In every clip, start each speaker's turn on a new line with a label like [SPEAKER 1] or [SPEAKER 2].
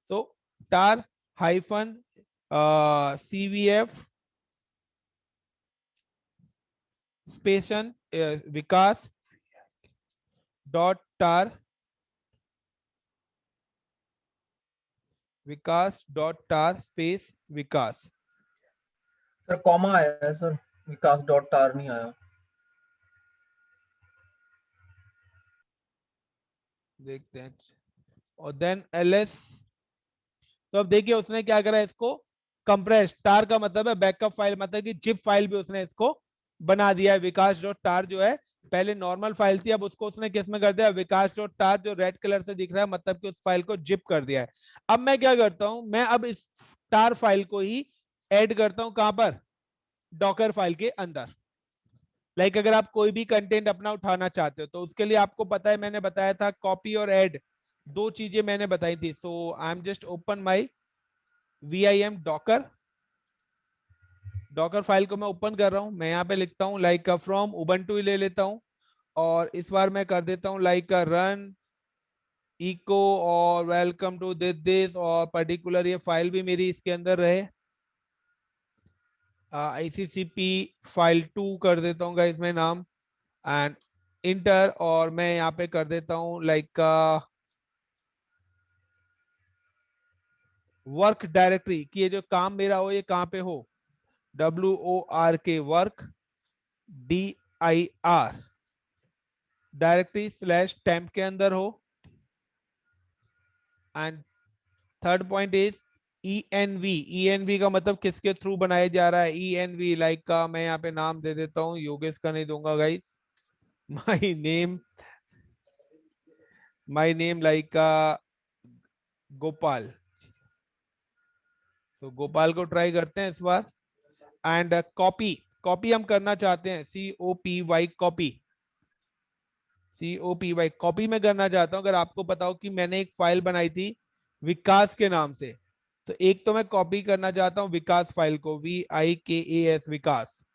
[SPEAKER 1] सो tar hyphen CVF speciation विकास dot tar space विकास।
[SPEAKER 2] Sir comma आया है sir, विकास dot टार नहीं आया।
[SPEAKER 1] देखते हैं। और देन ls। तो अब देखिए उसने क्या करा, इसको कंप्रेस, टार का मतलब है बैकअप फाइल, मतलब कि जिप फाइल भी उसने इसको बना दिया है। विकास डॉट टार जो है पहले नॉर्मल फाइल थी, अब उसको उसने किस में कर दिया, विकास डॉट टार, जो रेड कलर से दिख रहा है मतलब कि उस फाइल को जिप कर दिया है। अब मैं क्या करता हूं, मैं अब इस टार फाइल को ही ऐड करता हूं, कहां पर, डॉकर फाइल के अंदर। लाइक अगर आप कोई भी कंटेंट अपना उठाना चाहते हो तो उसके लिए आपको पता है, मैंने बताया था कॉपी और ऐड, दो चीजें मैंने बताई थी। So I am just open my VIM docker, docker file को मैं ओपन कर रहा हूं। मैं यहाँ पे लिखता हूँ लाइक फ्रॉम उबंटू ले लेता हूँ, और इस बार मैं कर देता हूँ लाइक रन इको और वेलकम टू दिस, और पर्टिकुलर ये फाइल भी मेरी इसके अंदर रहे, ICCP फाइल 2 कर देता हूँ गाइस मैं नाम, एंड इंटर। और मैं यहाँ पे कर देता हूँ लाइक वर्क डायरेक्टरी, कि ये जो काम मेरा हो ये कहाँ पे हो, WORK work DIR directory slash temp के अंदर हो। And third point is ENV का मतलब किसके थ्रू बनाया जा रहा है, ENV लाइक का मैं यहाँ पे नाम दे देता हूँ, योगेश का नहीं दूंगा गाइस, माई नेम, लाइक का गोपाल। तो गोपाल को ट्राई करते हैं इस बार। एंड कॉपी, हम करना चाहते हैं COPY कॉपी, कॉपी में करना चाहता हूं। अगर आपको पता हो कि मैंने एक फाइल बनाई थी विकास के नाम से, तो एक तो मैं कॉपी करना चाहता हूं विकास फाइल को, VIKAS विकास,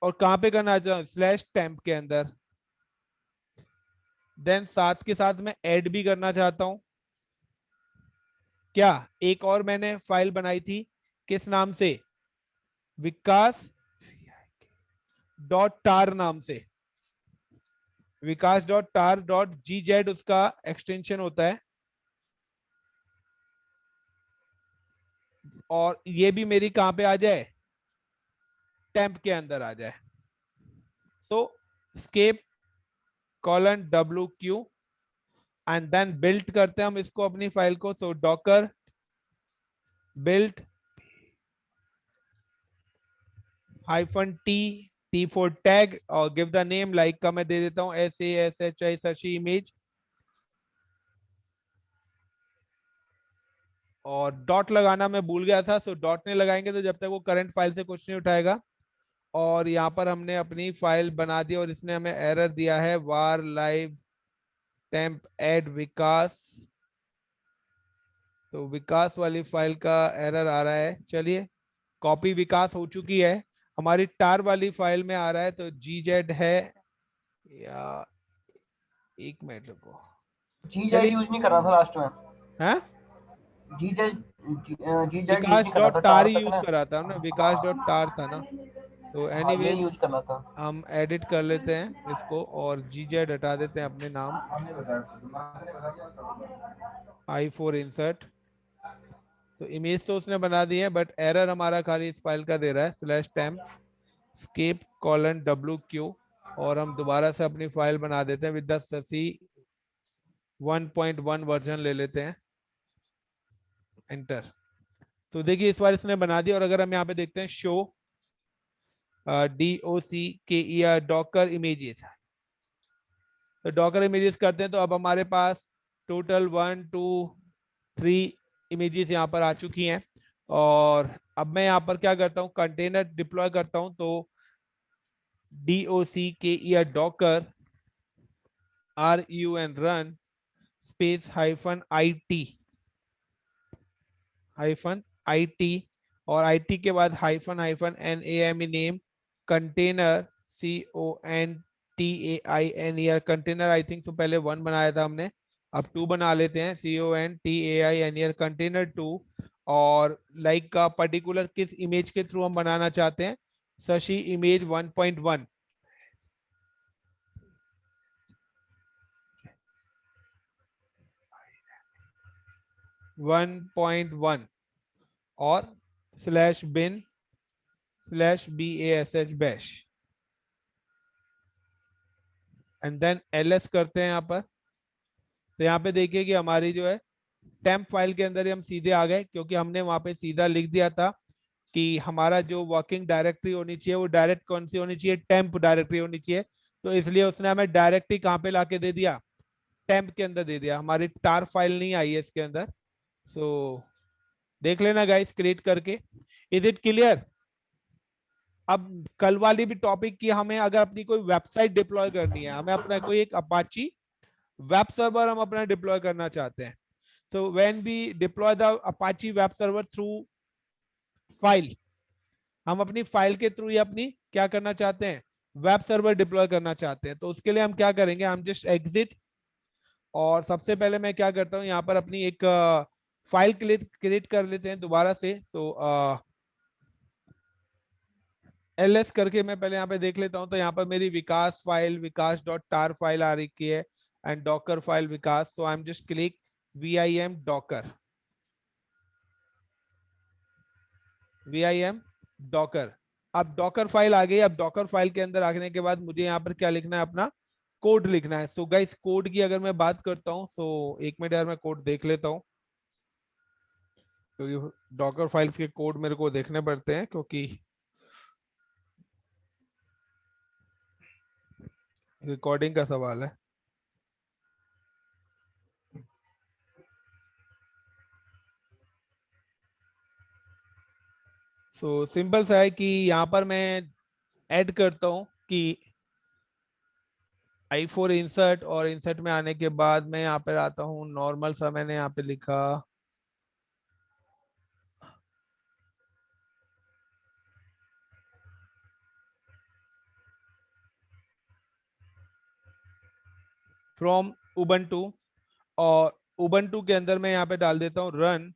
[SPEAKER 1] और कहां पे करना चाहता हूं, स्लैश टेम्प के अंदर। देन साथ के साथ मैं ऐड भी करना चाहता हूं, क्या, एक और मैंने फाइल बनाई थी किस नाम से, विकास डॉट टार नाम से, विकास डॉट टार डॉट GZ उसका एक्सटेंशन होता है, और ये भी मेरी कहां पे आ जाए, टेम्प के अंदर आ जाए। So escape :WQ, and then built करते हैं हम इसको अपनी फाइल को। So Docker built -T for tag, और गिव द नेम लाइक का मैं दे देता हूं SASHI शशि इमेज, और डॉट लगाना मैं भूल गया था, सो डॉट नहीं लगाएंगे तो जब तक वो करंट फाइल से कुछ नहीं उठाएगा। और यहाँ पर हमने अपनी फाइल बना दी, और इसने हमें एरर दिया है var live temp add विकास, तो विकास वाली फाइल का एरर आ रहा है। चलिए, कॉपी विकास हो चुकी है, हमारी टार वाली फाइल में आ रहा है, तो GZ है, या एक मिनट रुको,
[SPEAKER 3] जी जेड
[SPEAKER 1] चलिए,
[SPEAKER 3] यूज नहीं करना था लास्ट में,
[SPEAKER 1] हाँ
[SPEAKER 3] जी जेड यूज
[SPEAKER 1] विकास
[SPEAKER 3] नहीं करना
[SPEAKER 1] डॉट
[SPEAKER 3] था,
[SPEAKER 1] टार
[SPEAKER 3] टार
[SPEAKER 1] ही
[SPEAKER 3] तक
[SPEAKER 1] यूज
[SPEAKER 3] ना।
[SPEAKER 1] करा था ना, विकास डॉट टार था ना। तो
[SPEAKER 3] हाँ ये
[SPEAKER 1] एनीवेज
[SPEAKER 3] यूज करना था।
[SPEAKER 1] हम एडिट कर लेते हैं इसको, और GZ हटा देते हैं अपने नाम, I4 इंसर्ट। तो इमेज तो उसने बना दी है, बट एरर हमारा खाली इस फाइल का दे रहा है, स्लैश टेम्प स्केप :WQ, और हम दोबारा से अपनी फाइल बना देते हैं विद द ससी 1.1 वर्जन ले लेते हैं, एंटर। तो देखिए इस बार इसने बना दिया, और अगर हम यहाँ पे देखते हैं शो DOCKER डॉकर इमेजेस, तो डॉकर इमेजेस करते हैं, तो अब हमारे पास टोटल 1 2 3 इमेजेस यहाँ पर आ चुकी हैं। और अब मैं यहाँ पर क्या करता हूँ, कंटेनर डिप्लॉय करता हूँ, तो DOCKER Docker RUN run space -IT, और IT के बाद -NAME name container CONTAINER, container I think तो पहले 1 बनाया था हमने, अब 2 बना लेते हैं, CONTAINER कंटेनर 2, और लाइक का पर्टिकुलर किस इमेज के थ्रू हम बनाना चाहते हैं, शशि इमेज 1.1। और /bin/bash एंड देन ls करते हैं यहाँ पर। तो यहाँ पे देखिए कि हमारी जो है टेम्प फाइल के अंदर ही हम सीधे आ गए, क्योंकि हमने वहां पे सीधा लिख दिया था कि हमारा जो वर्किंग डायरेक्टरी होनी चाहिए वो डायरेक्ट कौन सी होनी चाहिए, टेम्प डायरेक्टरी होनी चाहिए। तो इसलिए उसने हमें डायरेक्टली कहाँ पे लाके दे दिया, टेम्प के अंदर दे दिया। हमारी टार फाइल नहीं आई है इसके अंदर। सो देख लेना गाइस क्रिएट करके। Is it clear? अब कल वाली भी टॉपिक की, हमें अगर अपनी कोई वेबसाइट डिप्लॉय करनी है, हमें अपना कोई एक अपाची वेब सर्वर हम अपना डिप्लॉय करना चाहते हैं। So when we deploy the Apache web server through file, हम अपनी फाइल के थ्रू ही अपनी क्या करना चाहते हैं, वेब सर्वर डिप्लॉय करना चाहते हैं। तो उसके लिए हम क्या करेंगे, हम जस्ट एग्जिट, और सबसे पहले मैं क्या करता हूँ यहाँ पर अपनी एक फाइल क्रिएट कर लेते हैं दोबारा से। सो ls करके मैं पहले यहाँ पे देख लेता हूँ। तो यहाँ पर मेरी विकास फाइल, विकास.tar फाइल आ रही है, and Docker file Vikas. So I am just click vim docker। अब डॉकर फाइल आ गई। अब डॉकर फाइल के अंदर आने के बाद मुझे यहाँ पर क्या लिखना है, अपना कोड लिखना है। सो गाइस कोड की अगर मैं बात करता हूँ, सो एक मिनट यार मैं कोड देख लेता हूँ, क्योंकि डॉकर फाइल्स के कोड मेरे को देखने पड़ते हैं, क्योंकि रिकॉर्डिंग का सवाल है। सो सिंपल सा है कि यहाँ पर मैं ऐड करता हूँ कि i4 इंसर्ट, और इंसर्ट में आने के बाद मैं यहाँ पर आता हूँ नॉर्मल सा, मैंने यहाँ पे लिखा फ्रॉम उबंटू, और उबंटू के अंदर मैं यहाँ पे डाल देता हूँ रन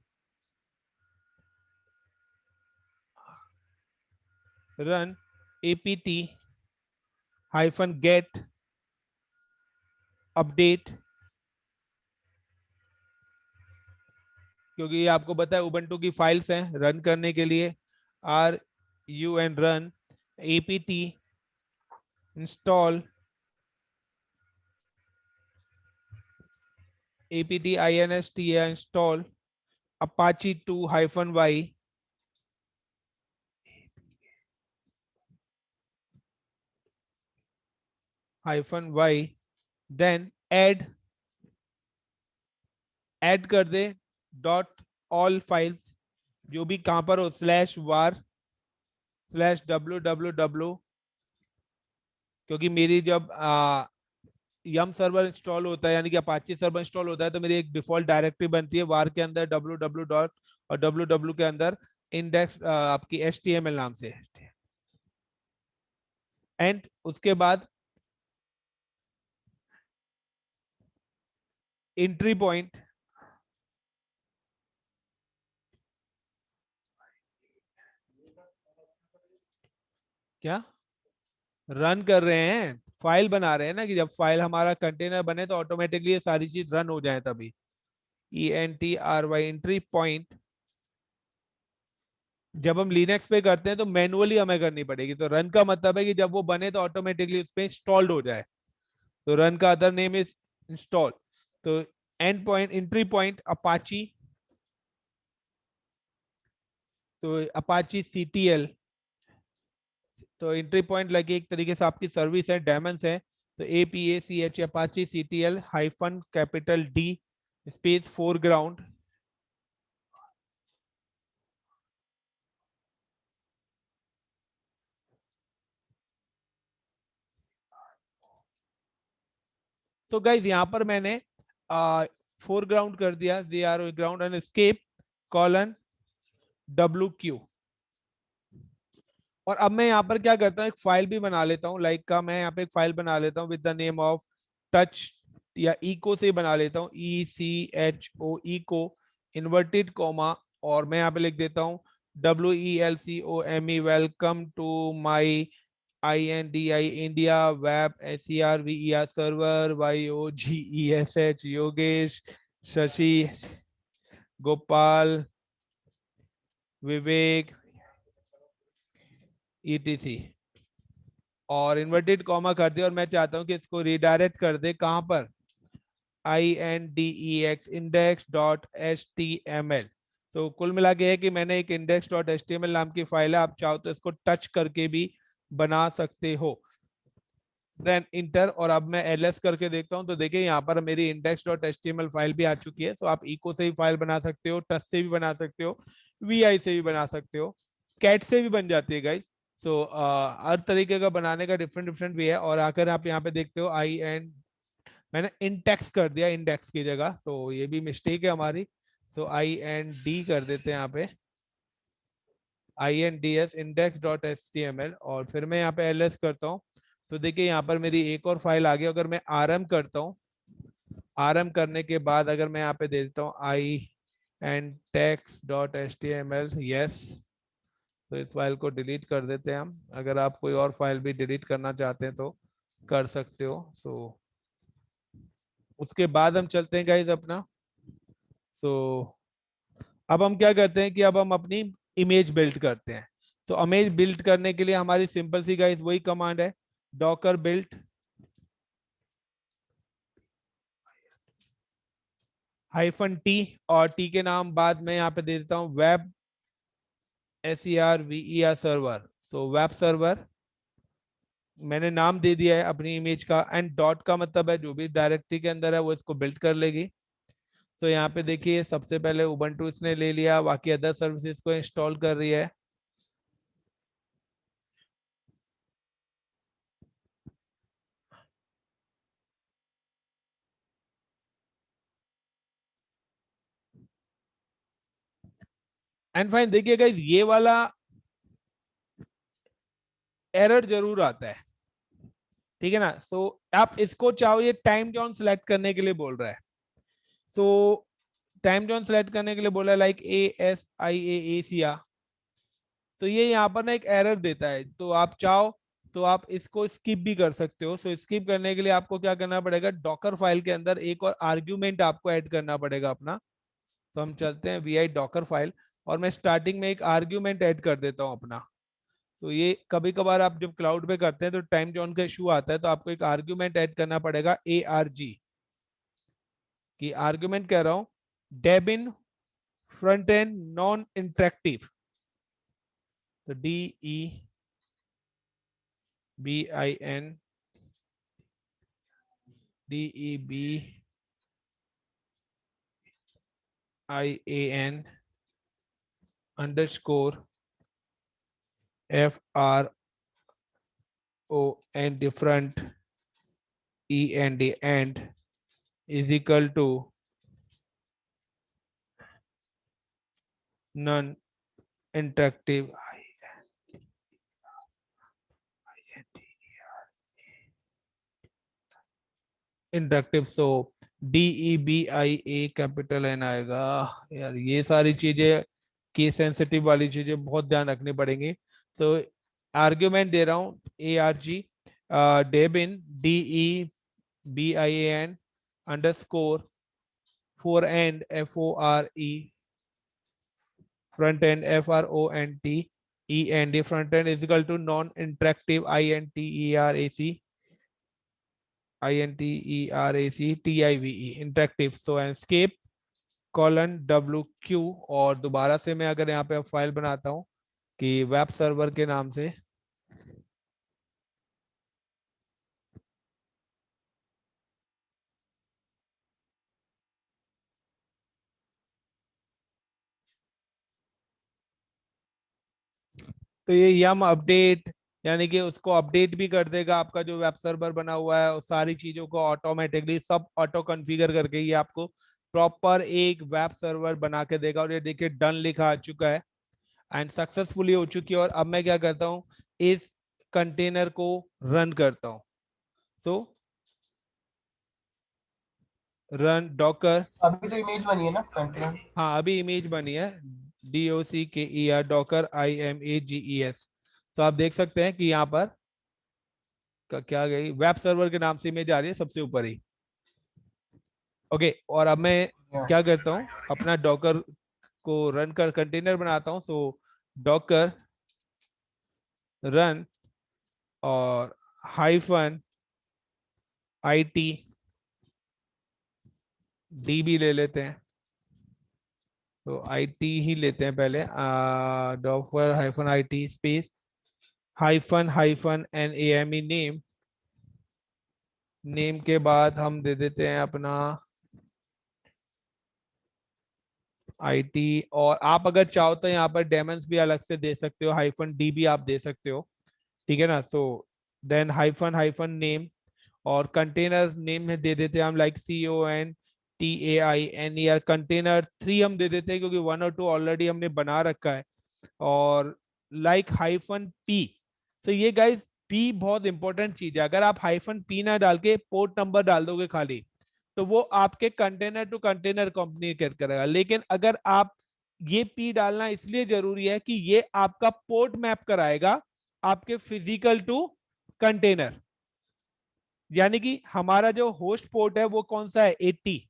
[SPEAKER 1] apt-get अपडेट, क्योंकि ये आपको पता है उबंटू की फाइल्स हैं रन करने के लिए। run apt install install apache 2-y then add कर दे डॉट ऑल फाइल्स, जो भी कहां पर हो, /var/www, क्योंकि मेरी जब यम सर्वर इंस्टॉल होता है, यानी कि अपाची सर्वर इंस्टॉल होता है, तो मेरी एक डिफॉल्ट डायरेक्टरी बनती है वार के अंदर www डॉट, और www के अंदर इंडेक्स आपकी html नाम से, एंड उसके बाद एंट्री पॉइंट, क्या रन कर रहे हैं, फाइल बना रहे हैं ना, कि जब फाइल हमारा कंटेनर बने तो ऑटोमेटिकली ये सारी चीज रन हो जाए तभी। ENTRY एंट्री पॉइंट जब हम लिनक्स पे करते हैं तो मैनुअली हमें करनी पड़ेगी। तो रन का मतलब है कि जब वो बने तो ऑटोमेटिकली उस पर इंस्टॉल्ड हो जाए। तो रन का अदर नेम इज इंस्टॉल। तो and point, entry point Apache, तो अपाची CTL। तो एंट्री पॉइंट लगे एक तरीके से आपकी सर्विस है, डेमन्स है। तो APACH Apache CTL -D space foreground, तो गाइज यहाँ पर मैंने फोरग्राउंड कर दिया, ZRO ground, and escape :WQ। और अब मैं यहाँ पर क्या करता हूँ, एक फाइल भी बना लेता हूँ, लाइक का मैं यहाँ पे एक फाइल बना लेता हूँ with the name of touch या इको से बना लेता हूँ, ECHO इको, इन्वर्टेड कॉमा, और मैं यहाँ पे लिख देता हूँ WELCOME, welcome to my INDI India web SERVER server, YOGESH Yogesh, Shashi, Gopal, Vivek, ETC, और इन्वर्टेड कॉमा कर दिया। और मैं चाहता हूं कि इसको रिडायरेक्ट कर दे कहां पर, INDEX index.html। तो कुल मिला के है कि मैंने एक index.html नाम की फाइल है, आप चाहो तो इसको टच करके भी बना सकते हो। देन इंटर, और अब मैं ls करके देखता हूं तो देखिए यहाँ पर मेरी index.html फाइल भी आ चुकी है। सो आप इको से भी फाइल बना सकते हो, टच से भी बना सकते हो, VI से भी बना सकते हो, कैट से भी बन जाती है गाइस। सो हर तरीके का बनाने का डिफरेंट डिफरेंट भी है। और आकर आप यहाँ पे देखते हो मैंने इंडेक्स कर दिया इंडेक्स की जगह, सो ये भी मिस्टेक है हमारी। सो IND कर देते हैं यहाँ पे, INDS index.html, और फिर मैं यहाँ पे ls करता हूँ। तो देखिए यहाँ पर मेरी एक और फाइल आ गई। अगर मैं RM करता हूँ, RM करने के बाद अगर मैं यहाँ पे दे देता हूँ index.html, यस, तो इस फाइल को डिलीट कर देते हैं हम। अगर आप कोई और फाइल भी डिलीट करना चाहते हैं तो कर सकते हो। सो उसके बाद हम चलते हैं गाइज अपना। सो अब हम क्या करते हैं कि अब हम अपनी इमेज बिल्ड करते हैं। तो इमेज बिल्ड करने के लिए हमारी सिंपल सी गाइस वही कमांड है, डॉकर बिल्ड -t, और टी के नाम बाद में यहाँ पे दे देता हूँ web SERVER server. So web server मैंने नाम दे दिया है अपनी इमेज का, एंड डॉट का मतलब है जो भी डायरेक्टरी के अंदर है वो इसको बिल्ड कर लेगी। तो यहाँ पे देखिए सबसे पहले उबंटू इसने ले लिया, बाकी अदर सर्विसेज को इंस्टॉल कर रही है। एंड फाइन, देखिए गाइस ये वाला एरर जरूर आता है, ठीक है ना। सो आप इसको चाहो, ये टाइम जोन सिलेक्ट करने के लिए बोल रहा है। सो टाइम जोन सिलेक्ट करने के लिए बोला है लाइक ASIA। तो ये यहाँ पर ना एक एरर देता है, तो आप चाहो तो आप इसको स्किप भी कर सकते हो। सो स्किप करने के लिए आपको क्या करना पड़ेगा, डॉकर फाइल के अंदर एक और आर्ग्यूमेंट आपको ऐड करना पड़ेगा अपना। तो हम चलते हैं VI डॉकर फाइल, और मैं स्टार्टिंग में एक आर्ग्यूमेंट ऐड कर देता हूँ अपना। तो ये कभी कभार आप जब क्लाउड पे करते हैं तो टाइम जोन का इशू आता है, तो आपको एक आर्ग्यूमेंट ऐड करना पड़ेगा ARG की। आर्ग्यूमेंट कह रहा हूं डेबिन फ्रंट एंड नॉन इंटरेक्टिव, तो DEBIN FRONT different END is equal to non interactive interactive. So DEBIA capital N आएगा। यार ये सारी चीजें की सेंसिटिव वाली चीजें बहुत ध्यान रखनी पड़ेंगी। सो आर्ग्यूमेंट दे रहा हूँ ARG डेबिन DEBIAN underscore four and FORE front end FRONT front end is equal to non interactive INTERACTIVE interactive। so escape colon WQ, और दोबारा से मैं अगर यहाँ पे फाइल बनाता हूँ कि वेब सर्वर के नाम से, तो ये यम अपडेट यानी कि उसको अपडेट भी कर देगा आपका जो वेब सर्वर बना हुआ है, और सारी चीजों को ऑटोमेटिकली सब ऑटो कॉन्फ़िगर करके ये आपको प्रॉपर एक वेब सर्वर बना के देगा। और ये देखिए डन लिखा आ चुका है एंड सक्सेसफुली हो चुकी है। और अब मैं क्या करता हूँ, इस कंटेनर को रन करता हूँ। सो रन डॉकर,
[SPEAKER 3] अभी तो इमेज बनी है ना कंटेनर।
[SPEAKER 1] हाँ अभी इमेज बनी है, DOCKER डॉकर IMAGES। तो आप देख सकते हैं कि यहाँ पर क्या गई, वेब सर्वर के नाम से इमेज आ रही है सबसे ऊपर ही। ओके, और अब मैं क्या करता हूँ, अपना डॉकर को रन कर कंटेनर बनाता हूँ। सो डॉकर रन और हाइफन IT DB ले लेते हैं। तो IT ही लेते हैं पहले, Docker hyphen IT space hyphen hyphen NAME name, name के बाद हम दे देते हैं अपना IT। और आप अगर चाहो तो यहाँ पर डेमन्स भी अलग से दे सकते हो, हाइफन DB आप दे सकते हो, ठीक है ना। So then hyphen hyphen name, और कंटेनर नेम में दे देते हैं हम लाइक CONTAINER कंटेनर 3 हम दे देते हैं, क्योंकि 1 और 2 ऑलरेडी हमने बना रखा है। और लाइक हाइफन P, तो ये गाइस P बहुत इंपॉर्टेंट चीज है। अगर आप हाइफन P ना डाल के पोर्ट नंबर डाल दोगे खाली, तो वो आपके कंटेनर टू कंटेनर कम्युनिकेट करेगा। लेकिन अगर आप ये P डालना इसलिए जरूरी है कि ये आपका पोर्ट मैप कराएगा आपके फिजिकल टू कंटेनर। यानी कि हमारा जो होस्ट पोर्ट है वो कौन सा है, 80।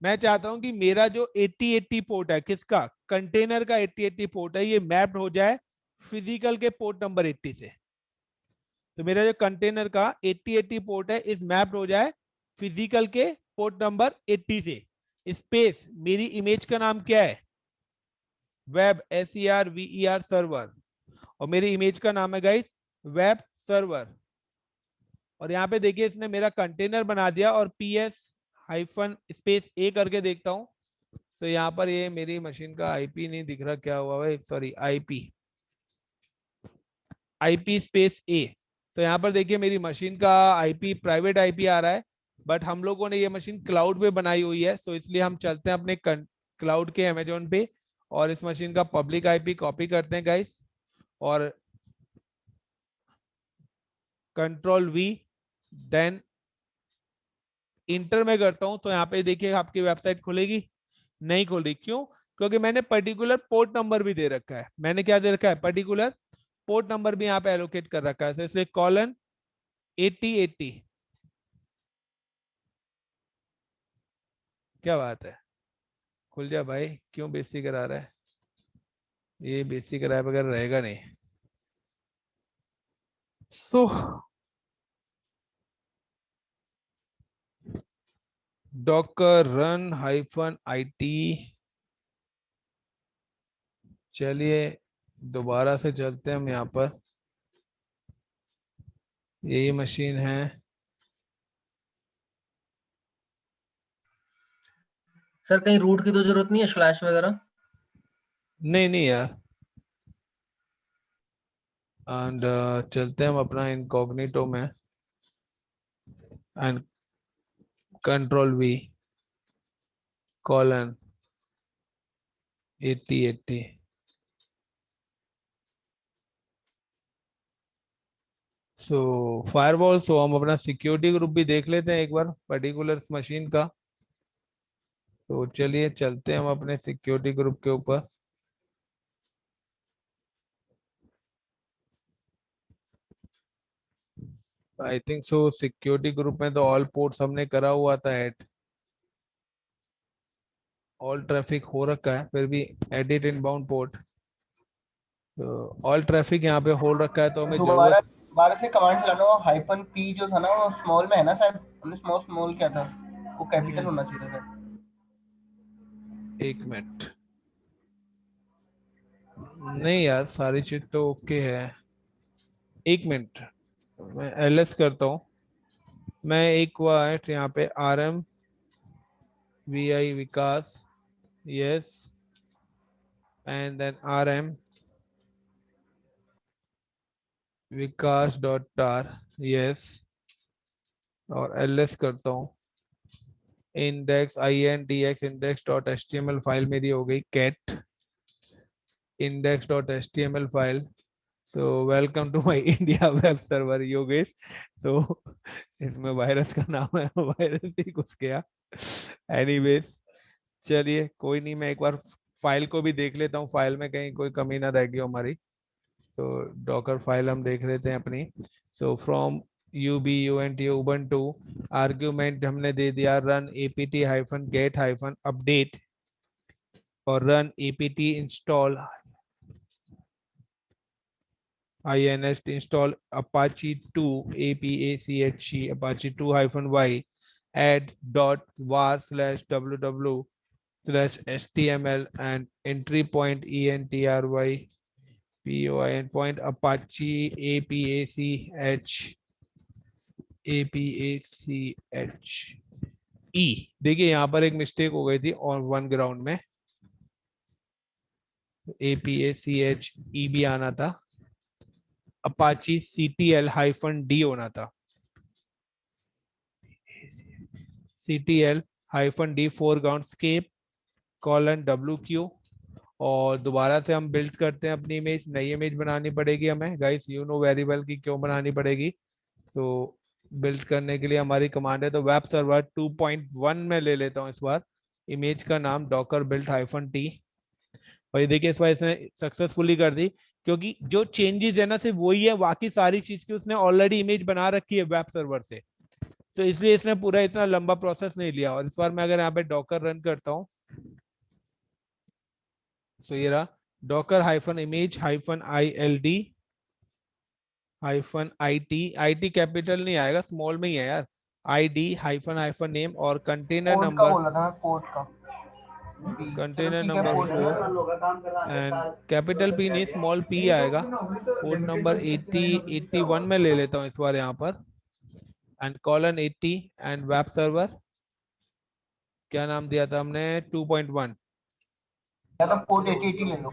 [SPEAKER 1] मैं चाहता हूं कि मेरा जो 8080 पोर्ट है, किसका, कंटेनर का 8080 पोर्ट है, ये मैप्ड हो जाए फिजिकल के पोर्ट नंबर 80 से। तो मेरा जो कंटेनर का 8080 पोर्ट है इस मैप्ड हो जाए फिजिकल के पोर्ट नंबर 80 से। स्पेस मेरी इमेज का नाम क्या है, वेब SERVER सर्वर, और मेरी इमेज का नाम है गाइस वेब सर्वर। और यहाँ पे देखिए इसने मेरा कंटेनर बना दिया, और PS हाइफन स्पेस A करके देखता हूँ। तो यहाँ पर ये मेरी मशीन का IP नहीं दिख रहा, क्या हुआ भाई, सॉरी IP स्पेस A। तो यहाँ पर देखिए मेरी मशीन का IP प्राइवेट IP आ रहा है, बट हम लोगों ने ये मशीन क्लाउड पे बनाई हुई है। सो इसलिए हम चलते हैं अपने क्लाउड के अमेजोन पे, और इस मशीन का पब्लिक IP कॉपी करते हैं गाइस, और Ctrl+V, देन इंटर में करता हूं। तो यहाँ पे देखिए आपकी वेबसाइट खुलेगी, नहीं खुल रही, क्यों, क्योंकि मैंने पर्टिकुलर पोर्ट नंबर भी दे रखा है। मैंने क्या दे रखा है, पर्टिकुलर पोर्ट नंबर भी यहाँ पे एलोकेट कर रखा है, इसलिए कॉलन 8080। क्या बात है, खुल जा भाई, क्यों बेइज्जती करा रहा है, ये बेइज्जती कराए बगैर रहेगा नहीं। सो डॉकर रन हाइफन IT, चलिए दोबारा से चलते हैं हम यहाँ पर, यही मशीन है।
[SPEAKER 2] सर कहीं रूट की तो जरूरत नहीं है, स्लैश वगैरह?
[SPEAKER 1] नहीं नहीं यार, एंड चलते हैं हम अपना इनकॉग्निटो में, and Ctrl+V, colon 8080। So firewall, so हम अपना सिक्योरिटी ग्रुप भी देख लेते हैं एक बार पर्टिकुलर मशीन का। तो चलिए चलते हैं हम अपने सिक्योरिटी ग्रुप के ऊपर। I think so security group में तो ऑल पोर्ट्स हमने करा हुआ था ऐड, ऑल ट्रैफिक हो रखा है, फिर भी एडिट इनबाउंड पोर्ट, तो ऑल ट्रैफिक यहाँ पे हो रखा है, तो हमें
[SPEAKER 3] दोबारा
[SPEAKER 1] जरूरत।
[SPEAKER 3] दोबारा से कमांड चलाना, वो हाइफन P जो था ना वो स्मॉल में है ना शायद, हमने स्मॉल स्मॉल क्या था, वो कैपिटल होना चाहिए था।
[SPEAKER 1] एक मिनट, नहीं यार सारी चीज तो ओके है, एक मिनट, मैं LS करता हूँ। मैं एक हुआ है यहाँ पे RMVI Vikas, yes, and then RM Vikas dot tar, yes, और LS करता हूँ। INDEX index dot HTML file मेरी हो गई cat index dot HTML file. तो welcome to my India web server Yogesh. तो इसमें वायरस का नाम है, वायरस भी घुस गया। एनीवेज चलिए कोई नहीं, मैं एक बार फाइल को भी देख लेता हूँ, फाइल में कहीं कोई कमी ना रह गई हो हमारी। तो डॉकर फाइल हम देख लेते हैं अपनी। So from ubunt ubuntu argument हमने दे दिया run apt hyphen get hyphen update और run apt install inst install apache 2 apache apache 2 hyphen y add dot var slash www slash html and entry point entry point apache apach e। देखिए यहाँ पर एक mistake हो गई थी और one ground में apach e भी आना था, अपाची ctl हाइफन डी होना था, ctl hyphen D foreground escape colon wq। और दोबारा से हम बिल्ड करते हैं अपनी इमेज, नई इमेज बनानी पड़ेगी हमें guys, you know very well कि क्यों बनानी पड़ेगी। तो बिल्ड करने के लिए हमारी कमांड है, तो वेब सर्वर 2.1 में ले लेता हूँ इस बार इमेज का नाम डॉकर बिल्ड हाइफन टी। और ये देखिए इस बार इसने सक्सेसफुली कर दी, क्योंकि जो चेंजेस है ना सिर्फ वही है, बाकी सारी चीज की उसने ऑलरेडी इमेज बना रखी है वेब सर्वर से, तो इसलिए इसने पूरा इतना लंबा प्रोसेस नहीं लिया। और इस बार मैं अगर यहाँ पे डॉकर रन करता हूँ, सो ये रहा Docker hyphen image hyphen ILD hyphen IT capital नहीं आएगा, स्मॉल में ही है यार, ID हाइफन हाइफन नेम और कंटेनर
[SPEAKER 3] कोड का
[SPEAKER 1] नंबर,
[SPEAKER 3] बोला था मैं, कोड का P। चलो
[SPEAKER 1] कंटेनर
[SPEAKER 3] ठीक है,
[SPEAKER 1] number
[SPEAKER 3] code
[SPEAKER 1] 4 and capital P नहीं स्मॉल P आएगा। पोर्ट नंबर 81 में ले लेता हूँ इस बार यहाँ पर and colon 80 and web server क्या नाम दिया था हमने 2.1।
[SPEAKER 3] या तो पोर्ट 8080 ले लो।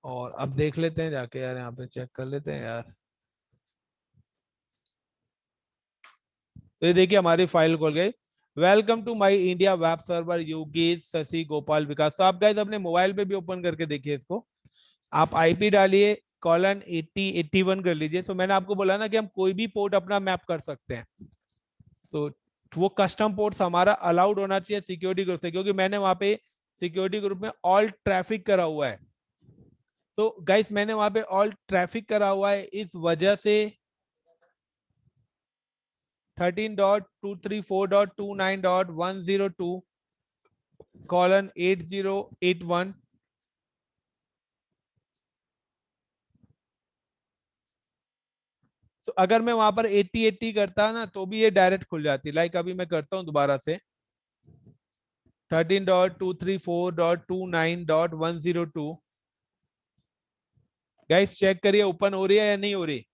[SPEAKER 1] और अब देख लेते हैं जाके यार, यहाँ पे चेक कर लेते हैं यार। तो ये देखिए हमारी फाइल खोल गई, welcome to my India web server Yogesh Shashi Gopal Vikas. तो आप गाइस अपने मोबाइल पे भी ओपन करके देखिए इसको, आप IP डालिए कॉलन 8081 कर लीजिए। तो मैंने आपको बोला ना कि हम कोई भी पोर्ट अपना मैप कर सकते हैं, तो वो कस्टम पोर्ट्स हमारा अलाउड होना चाहिए सिक्योरिटी ग्रुप से, क्योंकि मैंने वहां पे सिक्योरिटी ग्रुप में ऑल ट्रैफिक करा हुआ है। तो गाइस मैंने वहां पे ऑल ट्रैफिक करा हुआ है, इस वजह से 13.234.29.102 कॉलन 8081 तो अगर मैं वहां पर 8080 करता ना तो भी ये डायरेक्ट खुल जाती। लाइक अभी मैं करता हूं दोबारा से 13.234.29.102। गाइस चेक करिए ओपन हो रही है या नहीं हो रही।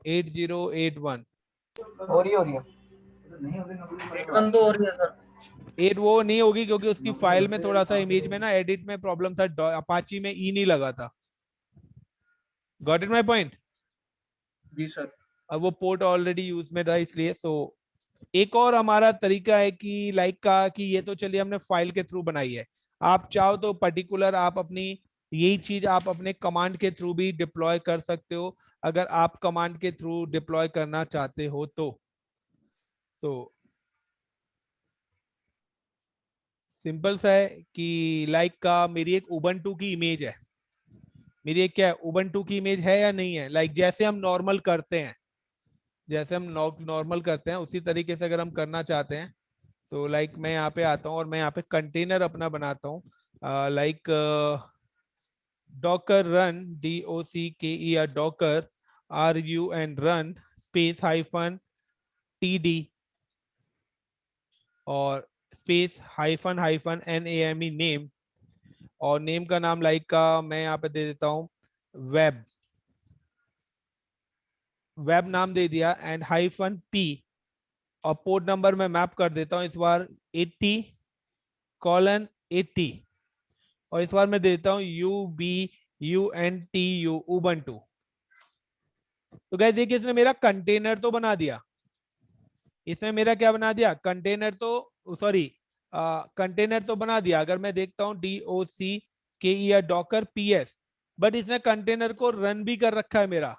[SPEAKER 1] 8081
[SPEAKER 3] हो रही है।
[SPEAKER 2] 81 तो हो रही है सर।
[SPEAKER 1] 8 वो नहीं होगी क्योंकि उसकी फाइल में थोड़ा सा इमेज में ना एडिट में प्रॉब्लम था, अपाची में ई नहीं लगा था। Got it my point.
[SPEAKER 2] जी सर।
[SPEAKER 1] अब वो पोर्ट ऑलरेडी यूज में था इसलिए। सो एक और हमारा तरीका है कि लाइक का कि ये तो चलिए हमने फाइल के थ्रू बनाई है, आप चाहो तो पर्टिकुलर आप अपनी यही चीज आप अपने कमांड के थ्रू भी डिप्लॉय कर सकते हो, अगर आप कमांड के थ्रू डिप्लॉय करना चाहते हो तो। सो सिंपल सा है कि लाइक का मेरी एक उबंटू की इमेज है, मेरी एक क्या है उबंटू की इमेज है या नहीं है। लाइक जैसे हम नॉर्मल करते हैं, जैसे हम नॉर्मल करते हैं उसी तरीके से अगर हम करना चाहते हैं तो लाइक मैं यहाँ पे आता हूँ और मैं यहाँ पे कंटेनर अपना बनाता हूँ, like Docker run DOCKER Docker RUN run space hyphen TD और space hyphen hyphen NAME name, और नेम का नाम लाइक का मैं यहाँ पे दे देता हूँ वेब, वेब नाम दे दिया एंड हाइफन P और पोर्ट नंबर में मैप कर देता हूँ इस बार 80:80 और इस बार मैं देता हूँ UBUNTU उबंटू। तो गाइस देखिए इसने मेरा कंटेनर तो बना दिया, इसने मेरा क्या बना दिया कंटेनर, तो सॉरी कंटेनर तो बना दिया, अगर मैं देखता हूँ DOCKE या डॉकर PS, बट इसने कंटेनर को रन भी कर रखा है मेरा,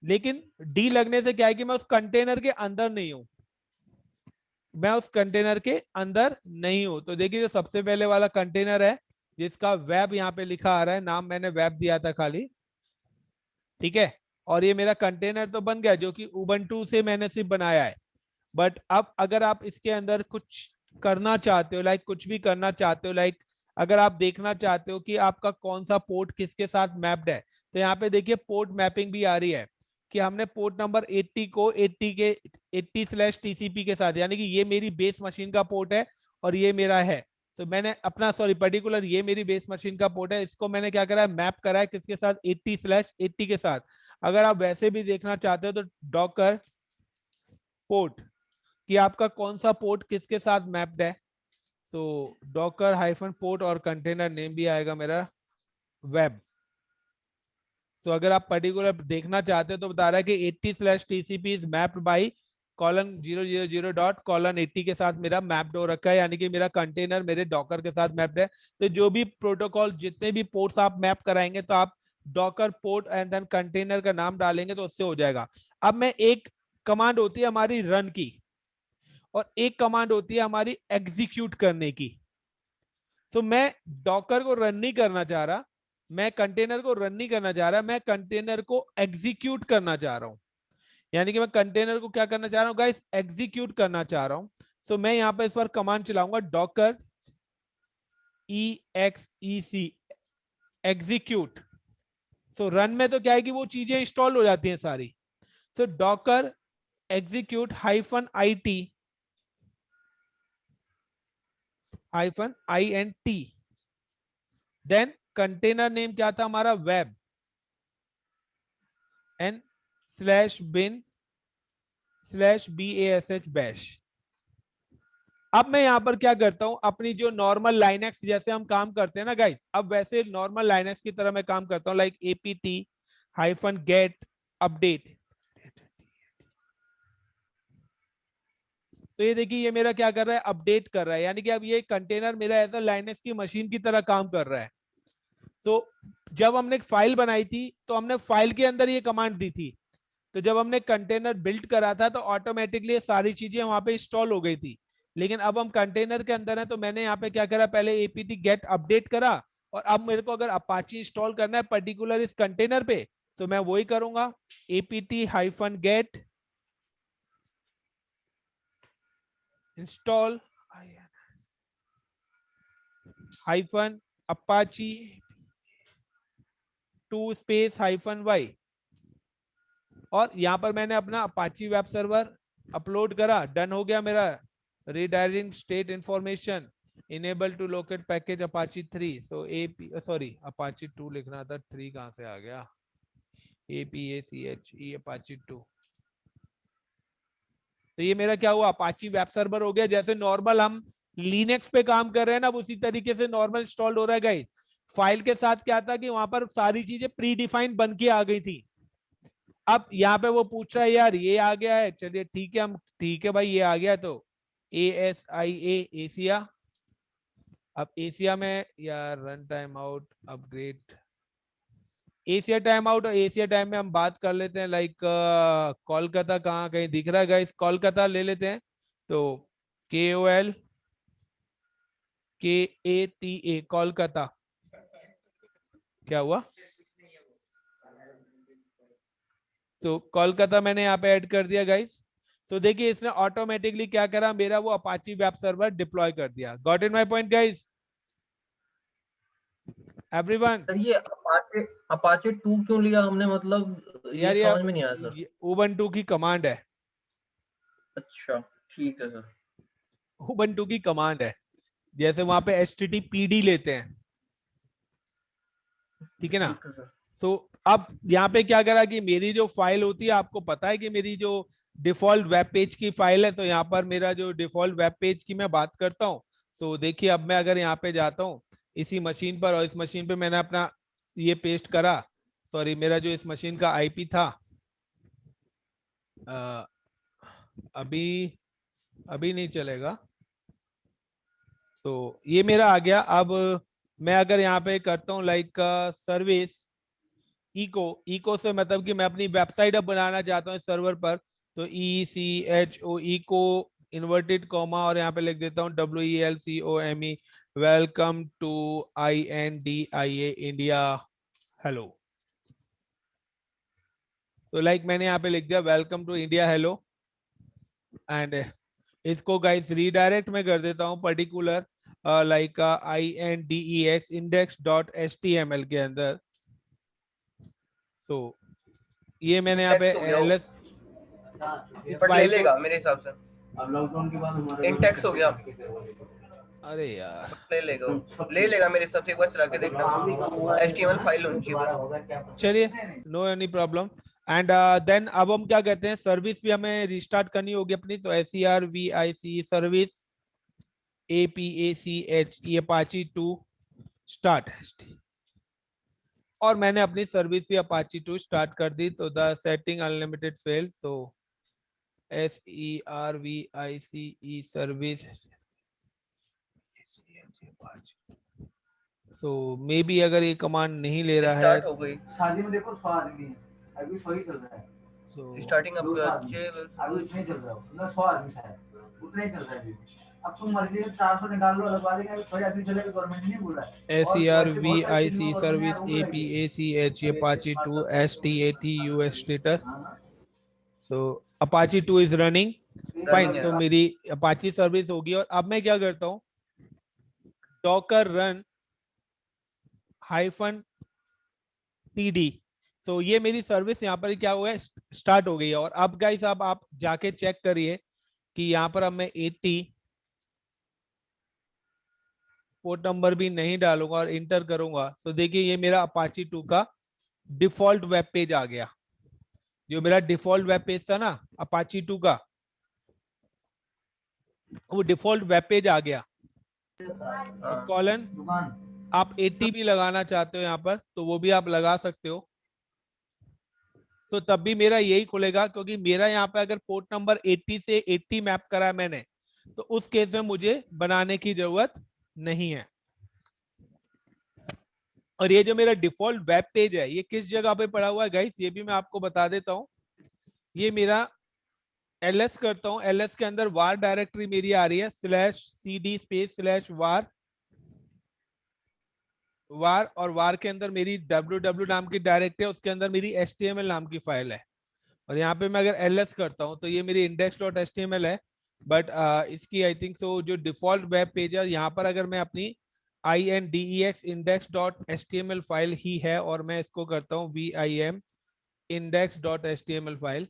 [SPEAKER 1] लेकिन डी लगने से क्या है कि मैं उस कंटेनर के अंदर नहीं हूं, मैं उस कंटेनर के अंदर नहीं हूं। तो देखिए जो सबसे पहले वाला कंटेनर है जिसका वेब यहाँ पे लिखा आ रहा है, नाम मैंने वेब दिया था खाली, ठीक है, और ये मेरा कंटेनर तो बन गया जो कि उबंटू से मैंने सिर्फ बनाया है। बट अब अगर आप इसके अंदर कुछ करना चाहते हो, लाइक कुछ भी करना चाहते हो, लाइक अगर आप देखना चाहते हो कि आपका कौन सा पोर्ट किसके साथ मैप्ड है, तो यहाँ पे देखिए पोर्ट मैपिंग भी आ रही है कि हमने पोर्ट नंबर 80 को 80/TCP के साथ, यानी कि ये मेरी बेस मशीन का पोर्ट है और ये मेरा है, तो मैंने अपना पर्टिकुलर ये मेरी बेस मशीन का पोर्ट है, इसको मैंने क्या करा है, मैप करा है किसके साथ, 80/80 के साथ। अगर आप वैसे भी देखना चाहते हो तो डॉकर पोर्ट कि आपका कौन सा पोर्ट किसके साथ मैप्ड है, तो डॉकर हाइफन पोर्ट और कंटेनर नेम भी आएगा मेरा वेब। तो अगर आप पर्टिकुलर देखना चाहते हो तो बता रहा है कि 80/TCP इज मैप्ड बाई :000.:80 के साथ मेरा मैप्ड हो रखा है, यानी कि मेरा कंटेनर मेरे डॉकर के साथ मैप्ड है। तो जो भी प्रोटोकॉल जितने भी पोर्ट्स आप मैप कराएंगे तो आप docker port and then container का नाम डालेंगे तो उससे हो जाएगा। अब मैं एक कमांड होती है हमारी रन की और एक कमांड होती है हमारी एग्जीक्यूट करने की। तो मैं डॉकर को रन नहीं करना चाह रहा, मैं कंटेनर को रन नहीं करना चाह रहा, मैं कंटेनर को एग्जीक्यूट करना चाह रहा हूं, यानी कि मैं कंटेनर को क्या करना चाह रहा हूं गाइस, एग्जीक्यूट करना चाह रहा हूं। सो मैं यहां पर इस बार कमांड चलाऊंगा डॉकर EXEC एग्जीक्यूट। सो रन में तो क्या है कि वो चीजें इंस्टॉल हो जाती हैं सारी। So Docker execute -IT -INT, then container name क्या था हमारा, वेब एंड /bin/bash बैश। अब मैं यहां पर क्या करता हूं, अपनी जो नॉर्मल लाइनेक्स जैसे हम काम करते हैं ना गाइस, अब वैसे नॉर्मल लाइनेक्स की तरह मैं काम करता हूं, लाइक apt-get अपडेट। तो ये देखिए ये मेरा क्या कर रहा है, अपडेट कर रहा है, यानी कि अब ये कंटेनर मेरा ऐसा लाइनेक्स की मशीन की तरह काम कर रहा है। तो जब हमने एक फाइल बनाई थी तो हमने फाइल के अंदर ये कमांड दी थी, तो जब हमने कंटेनर बिल्ड करा था तो ऑटोमेटिकली सारी चीजें वहां पे इंस्टॉल हो गई थी। लेकिन अब हम कंटेनर के अंदर है तो मैंने यहाँ पे क्या करा, पहले apt-get अपडेट करा, और अब मेरे को अगर अपाची इंस्टॉल करना है पर्टिकुलर इस कंटेनर पे तो मैं वही करूंगा, apt-get इंस्टॉल -apache 2 -y, और यहां पर मैंने अपना अपाची वेब सर्वर अपलोड करा, डन हो गया मेरा। Redirecting state information, enable to locate package Apache 3, so Apache 2 लिखना था, 3 कहां से आ गया, APACHE अपाची 2। तो ये मेरा क्या हुआ, अपाची वेब सर्वर हो गया, जैसे नॉर्मल हम लिनक्स पे काम कर रहे हैं ना उसी तरीके से नॉर्मल इंस्टॉल्ड हो रहा है गाइस। फाइल के साथ क्या था कि वहां पर सारी चीजें प्री डिफाइंड बन के आ गई थी। अब यहाँ पे वो पूछ रहा है यार ये आ गया है, चलिए ठीक है, हम ठीक है भाई ये आ गया, तो ASIA एशिया। अब एशिया में यार run time out upgrade, Asia time out और एशिया टाइम में हम बात कर लेते हैं, लाइक कोलकाता कहाँ कहीं दिख रहा है गाइस, कोलकाता ले लेते हैं, तो KOLKATA कोलकाता। क्या हुआ, तो कोलकाता मैंने यहाँ पे ऐड कर दिया गाइस। तो देखिए इसने ऑटोमेटिकली क्या करा, मेरा वो अपाची वेब सर्वर डिप्लॉय कर दिया। Got in my point guys everyone?
[SPEAKER 2] Sir ये अपाचे अपाचे 2 क्यों लिया हमने, मतलब ये
[SPEAKER 1] यार
[SPEAKER 2] समझ में नहीं आया सर।
[SPEAKER 1] ये उबंटू की कमांड है,
[SPEAKER 2] अच्छा ठीक है सर।
[SPEAKER 1] उबंटू की कमांड है, जैसे वहां पे HTTPD लेते हैं, ठीक है ना।
[SPEAKER 2] ठीक है सर।
[SPEAKER 1] सो अब यहाँ पे क्या करा कि मेरी जो फाइल होती है, आपको पता है कि मेरी जो डिफॉल्ट वेब पेज की फाइल है, तो यहाँ पर मेरा जो डिफॉल्ट वेब पेज की मैं बात करता हूँ, तो देखिए अब मैं अगर यहाँ पे जाता हूँ इसी मशीन पर, और इस मशीन पे मैंने अपना ये पेस्ट करा, सॉरी मेरा जो इस मशीन का IP था, अभी अभी नहीं चलेगा। तो ये मेरा आ गया। अब मैं अगर यहाँ पे करता हूँ लाइक सर्विस इको, इको से मतलब कि मैं अपनी वेबसाइट अब बनाना चाहता हूँ सर्वर पर, तो ECHO इको इन्वर्टेड कॉमा और यहाँ पे लिख देता हूँ WELCOME, welcome to INDIA India hello. तो लाइक मैंने यहाँ पे लिख दिया welcome to India hello, and इसको गाइस रीडायरेक्ट में कर देता हूँ पर्टिकुलर लाइक INDEX index.html के अंदर। सो ये मैंने यहाँ पे
[SPEAKER 3] Index हो गया वो।
[SPEAKER 1] ls इस
[SPEAKER 3] बट ले
[SPEAKER 1] फाइल को,
[SPEAKER 3] लेगा मेरे हिसाब से।
[SPEAKER 2] अब लॉकडाउन के बाद हमारे
[SPEAKER 3] इंटेक्स हो गया,
[SPEAKER 1] अरे यार
[SPEAKER 3] ले लेगा वो। ले लेगा मेरे हिसाब से, एक बार चला के देखना। HTML फाइल होनी चाहिए बस।
[SPEAKER 1] चलिए, no any problem. And then अब हम क्या कहते हैं, सर्विस भी हमें रिस्टार्ट करनी होगी अपनी, तो SERVIC सर्विस APACH ये अपाची 2 स्टार्ट है, और मैंने अपनी सर्विस भी अपाची 2 स्टार्ट कर दी। तो the setting unlimited fail, so SERVICE service, so may be अगर ये कमांड नहीं ले रहा है
[SPEAKER 3] स्टार्ट हो गई।
[SPEAKER 2] शादी में देखो 100 आदमी है, अभी 100 ही चल रहा है।
[SPEAKER 1] तो
[SPEAKER 3] स्टार्टिंग
[SPEAKER 2] दो
[SPEAKER 3] अप
[SPEAKER 2] साल अभी उतना ही चल रहा है ना, 100 आदमी शायद उतना ही चल रहा है अभी। अब तुम मर्जी से 400 निकाल लो, लगवा देंगे। अभी 100 आदमी चलेगा, गवर्नमेंट नहीं बोल रहा है। और वैसे बहुत सारी चीजों
[SPEAKER 1] SERVIC
[SPEAKER 2] में
[SPEAKER 1] सर्विस
[SPEAKER 2] गवर्नमेंट यार रोक रही है।
[SPEAKER 1] APACH Apache 2 STATUS status, so Apache 2 is running fine।
[SPEAKER 3] Running
[SPEAKER 1] so
[SPEAKER 3] है।
[SPEAKER 1] मेरी Apache सर्विस होगी, और अब मैं क्या करता हूँ, docker run -td, so ये मेरी सर्विस यहाँ पर क्या हुआ है, स्टार्ट हो गई है। और अब गाइस अब आप जाके चेक करिए कि यहाँ पर अब मैं 80 पोर्ट नंबर भी नहीं डालूंगा और इंटर करूंगा, तो देखिए ये मेरा अपाची 2 का डिफॉल्ट वेब पेज आ गया। जो मेरा डिफॉल्ट वेब पेज था ना अपाची 2 का, वो डिफॉल्ट वेब पेज आ गया। अब कॉलन
[SPEAKER 2] दुकान
[SPEAKER 1] आप 80 भी लगाना चाहते हो यहाँ पर, तो वो भी आप लगा सकते हो। तो तब भी मेरा यही खुलेगा, क्योंकि मेरा यहाँ पे अगर पोर्ट नंबर 80 से 80 मैप करा है मैंने, तो उस केस में मुझे बनाने की जरूरत नहीं है। और ये जो मेरा डिफॉल्ट वेब पेज है, ये किस जगह पे पड़ा हुआ है गाइस, ये भी मैं आपको बता देता हूँ। ये मेरा ls करता हूँ, ls के अंदर var डायरेक्टरी मेरी आ रही है /cd /var var, और var के अंदर मेरी www नाम की डायरेक्टरी है, उसके अंदर मेरी html नाम की फाइल है। और यहाँ पे मैं अगर ls करता हूँ तो ये मेरी index.html है, बट इसकी आई थिंक सो जो डिफॉल्ट वेब पेज है, यहाँ पर अगर मैं अपनी INDEX index.html फाइल ही है, और मैं इसको करता हूँ vim index.html फाइल,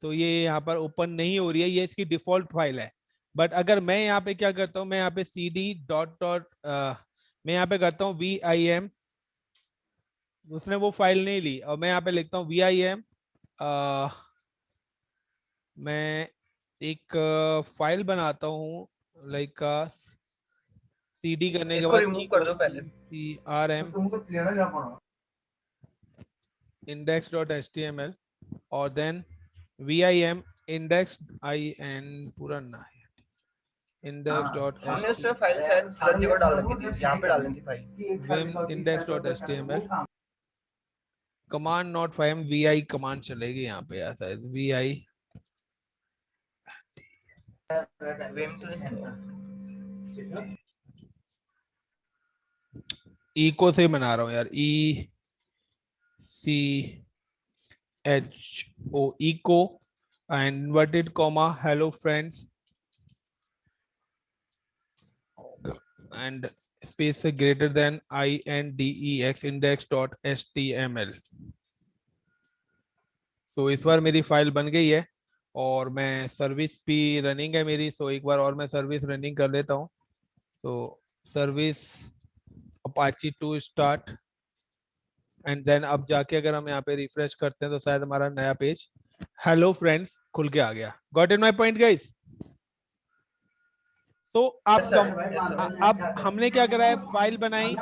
[SPEAKER 1] तो ये यहाँ पर ओपन नहीं हो रही है, ये इसकी डिफॉल्ट फाइल है। बट अगर मैं यहाँ पे क्या करता हूँ, मैं यहाँ पे cd मैं यहाँ पे करता हूँ vim, उसने वो फाइल नहीं ली, और मैं यहाँ पे लिखता हूँ vim, मैं एक फाइल बनाता हूँ लाइक cd करने के
[SPEAKER 3] इसको
[SPEAKER 1] बाद
[SPEAKER 3] रिमूव कर दो पहले।
[SPEAKER 1] crm
[SPEAKER 2] तुमको लेना क्या पड़ा?
[SPEAKER 1] index.html, और देन vim index in पूरा ना है
[SPEAKER 3] हमने उसमें
[SPEAKER 1] index.html
[SPEAKER 3] फाइल शायद गलत जगह डाल रखी थी, यहाँ पे डालनी थी file.
[SPEAKER 1] vim index.html command not found vi command चलेगी यहाँ पे यार, शायद vi
[SPEAKER 3] Vim तो
[SPEAKER 1] इको से बना रहा हूँ यार, ECHO eco and inverted comma hello friends and space से greater than INDEX index.html। सो इस बार मेरी फाइल बन गई है, और मैं सर्विस भी रनिंग है मेरी, सो एक बार और मैं सर्विस रनिंग कर लेता हूँ। तो service Apache 2 start, and then अब जाके अगर हम यहाँ पे रिफ्रेश करते हैं तो शायद हमारा नया पेज हेलो फ्रेंड्स खुल के आ गया। Got in my point guys? So अब हमने क्या करा है, फाइल बनाई,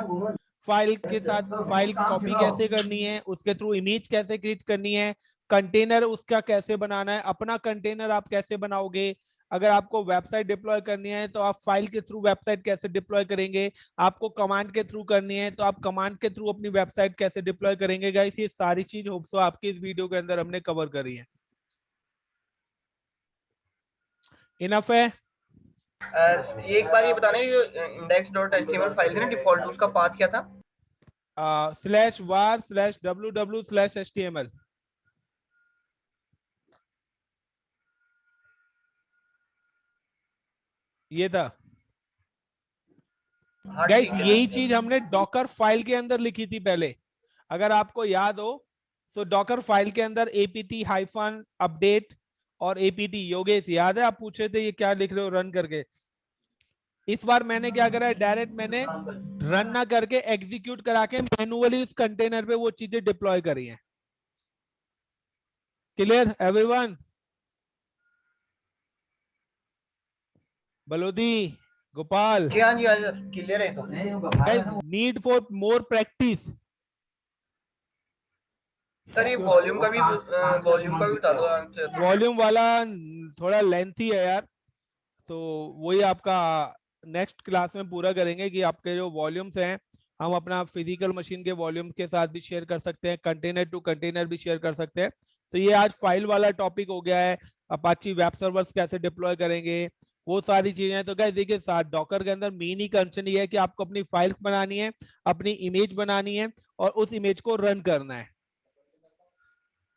[SPEAKER 1] फाइल के साथ फाइल कॉपी कैसे करनी है, उसके थ्रू इमेज कैसे क्रिएट करनी है, कंटेनर उसका कैसे बनाना है, अपना कंटेनर आप कैसे बनाओगे, अगर आपको वेबसाइट डिप्लॉय करनी है तो आप फाइल के थ्रू वेबसाइट कैसे डिप्लॉय करेंगे, आपको कमांड के थ्रू करनी है तो आप कमांड के थ्रू अपनी वेबसाइट कैसे डिप्लॉय करेंगे। गाइस ये सारी चीज होप सो आपकी इस वीडियो के अंदर हमने कवर करी है। इनफ है।
[SPEAKER 3] ये एक बार ये बताना, ये index.html फाइल थी ना डिफॉल्ट, उसका पाथ क्या था?
[SPEAKER 1] /var/www/html। ये था
[SPEAKER 3] हाँ
[SPEAKER 1] गाइस,
[SPEAKER 3] ठीक है।
[SPEAKER 1] यही चीज हमने डॉकर फाइल के अंदर लिखी थी पहले, अगर आपको याद हो। तो डॉकर फाइल के अंदर apt-update और apt, योगेश याद है आप पूछे थे ये क्या लिख रहे हो रन करके। इस बार मैंने क्या करा है, डायरेक्ट मैंने रन ना करके एग्जीक्यूट करा के मैन्युअली इस कंटेनर पे वो चीजें डिप्लॉय करी हैं। Clear everyone? बलोदी, गोपाल,
[SPEAKER 3] जी हाँ जी हाँ सर, क्लियर है तो।
[SPEAKER 2] नहीं होगा
[SPEAKER 1] guys need for more practice.
[SPEAKER 3] Sir ये वॉल्यूम का भी बता दो आंसर।
[SPEAKER 1] वॉल्यूम वाला थोड़ा लेंथी है यार, तो वही आपका नेक्स्ट क्लास में पूरा करेंगे कि आपके जो वॉल्यूम्स हैं हम अपना फिजिकल मशीन के वॉल्यूम के साथ भी शेयर कर सकते हैं, कंटेनर टू कंटेनर भी शेयर कर सकते हैं। तो ये आज फाइल वाला टॉपिक हो गया है। अपाची वेब सर्वर्स कैसे डिप्लॉय करेंगे वो सारी चीजें। तो गाइस देखिए, साथ डॉकर के अंदर मेन ही कंसर्न ये है कि आपको अपनी फाइल्स बनानी है, अपनी इमेज बनानी है और उस इमेज को रन करना है।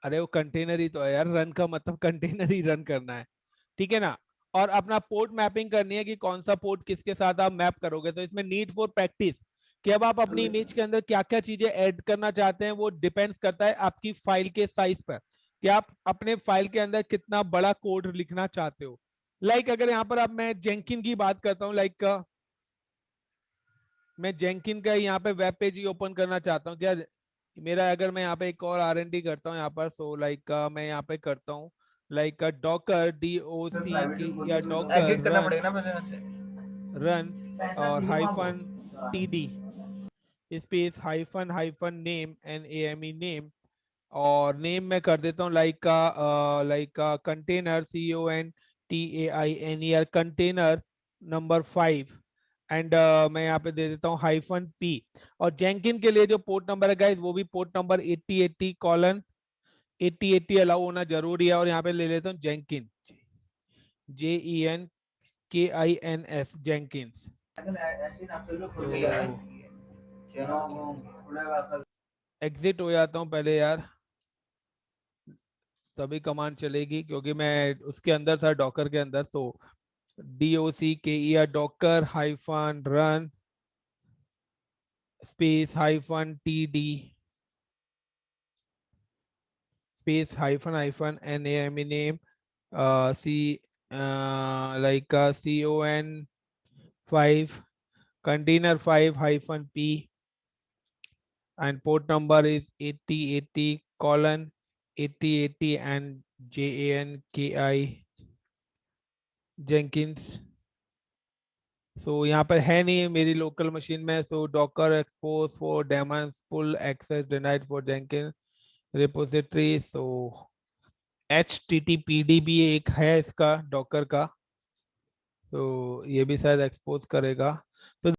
[SPEAKER 1] अरे वो कंटेनर ही तो है यार, रन का मतलब कंटेनर ही रन करना है, ठीक है ना। और अपना पोर्ट मैपिंग करनी है कि कौन सा पोर्ट किसके साथ आप मैप करोगे। तो इसमें नीड फॉर प्रैक्टिस कि अब आप अपनी इमेज के अंदर क्या क्या चीजें ऐड करना चाहते हैं, वो डिपेंड्स करता है आपकी फाइल के साइज पर कि आप अपने फाइल के अंदर कितना बड़ा कोड लिखना चाहते हो। लाइक अगर यहाँ पर अब मैं जेंकिन की बात करता हूँ, लाइक मैं जेंकिन का यहाँ पे वेब पेज ही ओपन करना चाहता हूँ क्या मेरा, अगर मैं यहाँ पे एक और R&D करता हूँ यहाँ पर, सो लाइक मैं यहाँ पे करता हूँ लाइक डॉकर DOCK या डॉकर
[SPEAKER 3] एडिट करना पड़ेगा ना पहले से।
[SPEAKER 1] रन और -td space hyphen name NAME name, और नेम में कर देता हूँ like container CONTAINER container number 5 and मैं यहाँ पे दे देता हूँ -p। और जेंकिन के लिए जो पोर्ट नंबर है गाइस वो भी पोर्ट नंबर 8080 अलाउ होना जरूरी है। और यहाँ पे ले लेता हूँ जेंकिन, JENKINS जेंकिन्स। एग्जिट हो जाता हूँ पहले यार, तभी कमांड चलेगी क्योंकि मैं उसके अंदर था डॉकर के अंदर। तो DOCKER Docker hyphen run space -td space hyphen NAME name C like CON5 container 5-p and port number is 8080:8080 and JANKI Jenkins। So यहाँ पर है नहीं मेरी लोकल मशीन में। So Docker expose for demons full access denied for Jenkins repository. So HTTPD भी एक है इसका डॉकर का, तो ये भी शायद एक्सपोज करेगा। तो